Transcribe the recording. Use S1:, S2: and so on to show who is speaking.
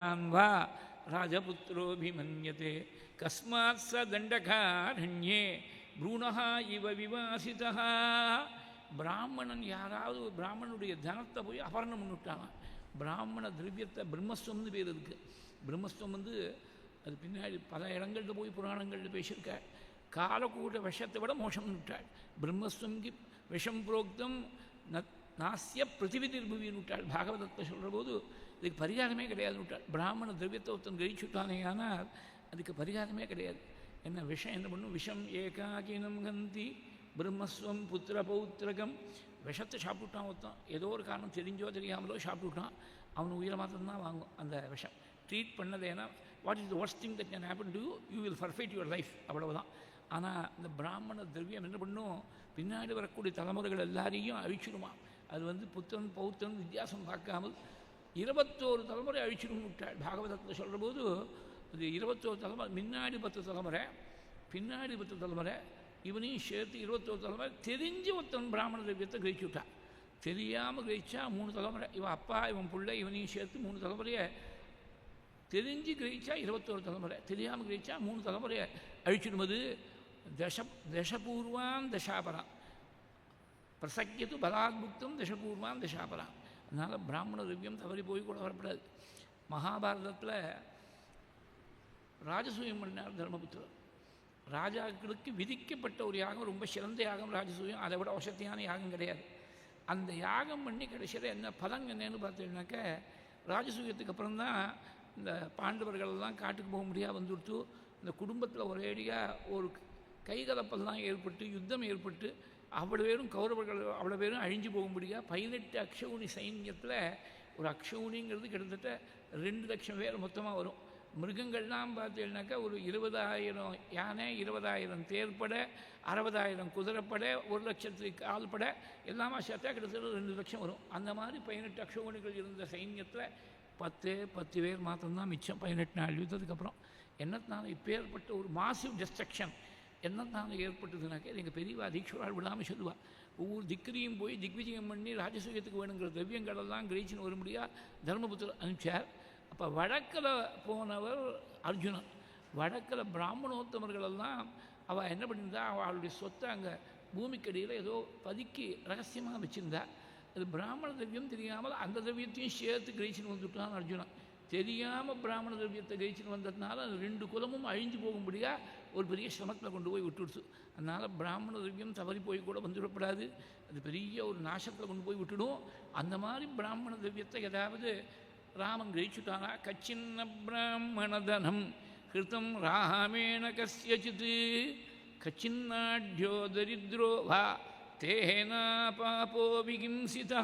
S1: वा राजपुत्रोऽभिमन्यते कस्मात् स दण्डकारण्ये भ्रूणः इव विवासितः பிராமணன் யாராவது பிராமணனுடைய தனத்தை போய் அபரணம் பண்ணிவிட்டானா பிராமண திரவியத்தை பிரம்மஸ்வம்னு பேர் இருக்கு. பிரம்மஸ்வம் அது பின்னாடி பல இடங்கள்ல போய் புராணங்களில் பேசியிருக்க. காலக்கூட விஷத்தை விட மோசம்னு விட்டாள். பிரம்மஸ்வம்கி விஷம் புரோக்தம் நாசிய பிரதிவிதிர்புவின்னு விட்டாள். பாகவதத்தை சொல்கிற போது இதுக்கு பரிகாரமே கிடையாதுன்னு விட்டாள். பிராமண திரவியத்தை ஒருத்தன் கழிச்சுட்டானே ஆனால் அதுக்கு பரிகாரமே கிடையாது. என்ன விஷம் என்ன பண்ணும்? விஷம் ஏகாகினம் கந்தி பிரம்மஸ்வம் புத்திர பௌத்திரகம். விஷத்தை சாப்பிட்டுட்டான் ஒருத்தன். ஏதோ ஒரு காரணம் தெரிஞ்சோ தெரியாமலோ சாப்பிட்டுட்டான். அவன் உயிரை மாத்திரம்தான் வாங்கும் அந்த விஷம். ட்ரீட் பண்ணது ஏன்னா what is the worst thing that can happen to you, you will perfect your life, அவ்வளவுதான். ஆனால் இந்த பிராமண திரவியம் என்ன பண்ணும்? பின்னாடி வரக்கூடிய தலைமுறைகள் எல்லாரையும் அழிச்சிடுமா. அது புத்தன் பௌத்தன் வித்தியாசம் பார்க்காமல் 21 தலைமுறை அழிச்சிடும் விட்டாள். பாகவதத்தில் சொல்கிற போது அது 21 தலைமுறை, முன்னாடி 10 தலைமுறை, பின்னாடி 10 தலைமுறை, இவனையும் சேர்த்து 21 தலைமுறை. தெரிஞ்சு ஒருத்தன் பிராமண திரவியத்தை கிரகிச்சு விட்டான். தெரியாமல் கிரகிச்சா 3 தலைமுறை. இவன் அப்பா இவன் பிள்ளை இவனையும் சேர்த்து 3 தலைமுறையை தெரிஞ்சு கிரகிச்சா 21 தலைமுறை, தெரியாமல் கிரகிச்சா 3 தலைமுறையை அழிச்சிடுவது. தசபூர்வான் தசாபரான் பிரசக்கியத்து பலாத்புக்தம் தசபூர்வான் தசாபரான். அதனால் பிராமண திரவியம் தவறி போய் கூட வரப்படாது. மகாபாரதத்தில் ராஜசூயம் பண்ணார் தர்மபுத்திரர். ராஜாக்களுக்கு விதிக்கப்பட்ட ஒரு யாகம், ரொம்ப சிறந்த யாகம் ராஜசூயம். அதை விட வசதியான யாகம் கிடையாது. அந்த யாகம் பண்ணி கடைசியில் என்ன பலன் என்னன்னு பார்த்தீங்கன்னாக்க, ராஜசூயத்துக்கு அப்புறம்தான் இந்த பாண்டவர்களெல்லாம் காட்டுக்கு போக முடியாது வந்துவிட்டு, இந்த குடும்பத்தில் ஒரேடியாக ஒரு கைகலப்பெல்லாம் ஏற்பட்டு யுத்தம் ஏற்பட்டு அவ்வளோ பேரும் கௌரவர்கள் அவ்வளோ பேரும் அழிஞ்சு போக முடியாது. 18 அக்ஷௌணி சைன்யத்தில் ஒரு அக்ஷௌணிங்கிறது கிட்டத்தட்ட 2 லட்சம் பேர் மொத்தமாக வரும். மிருகங்கள்லாம் பார்த்தீங்கன்னாக்கா ஒரு 20,000 யானை, 20,000 தேர்ப்பட, 60,000 குதிரைப்படை, 1,00,000 கால்படை எல்லாமே சேர்த்தா கிட்டத்தட்ட 2 லட்சம் வரும். அந்த மாதிரி 18 அக்ஷௌணிகள் இருந்த சைன்யத்தில் 10 பேர் மாத்திரம்தான் மிச்சம் 18 நாள் யுத்தத்துக்கு அப்புறம். என்னத்தினால இப்போ ஏற்பட்ட ஒரு மாசிவ் டிஸ்ட்ரக்ஷன் என்னத்தினால ஏற்பட்டதுனாக்கா, எங்கள் பெரியவா தீக்ஷரால் விடாமல் சொல்லுவாள். ஒவ்வொரு திக்கிரியும் போய் திக்விஜயம் பண்ணி ராஜசூயத்துக்கு வேணுங்கிற திரவியங்களெல்லாம் கிரகிச்சின்னு வரும்படியாக தர்மபுத்திரர் அனுப்பிச்சார். அப்போ வடக்கில் போனவர் அர்ஜுனன். வடக்கில் பிராமணோத்தமர்களெல்லாம் அவள் என்ன பண்ணியிருந்தா, அவளுடைய சொத்தை அங்கே பூமிக்கடியில் ஏதோ பதுக்கி ரகசியமாக வச்சுருந்தா. அது பிராமண திரவியம் தெரியாமல் அந்த திரவியத்தையும் சேர்த்து கிரகிச்சின்னு வந்துவிட்டான் அர்ஜுனன். தெரியாமல் பிராமண திரவியத்தை கிரகிச்சின்னு வந்ததுனால அந்த 2 குலமும் அழிஞ்சு போகும்படியாக ஒரு பெரிய சிரமத்தில் கொண்டு போய் விட்டுடுச்சு. அதனால் பிராமண திரவியம் தவறி போய் கூட வந்துவிடப்படாது. அது பெரிய ஒரு நாசத்தில் கொண்டு போய் விட்டுடும். அந்த மாதிரி பிராமண திரவியத்தை ஏதாவது ராமன் கிரகிச்சுட்டானா, கச்சின்ன பிராமணதனம் கிருத்தம் ராமேண கஸ்யசித் கச்சின்னாட்யோ தரித்ரோ வா தேனா பாபோ விகிம்சிதா.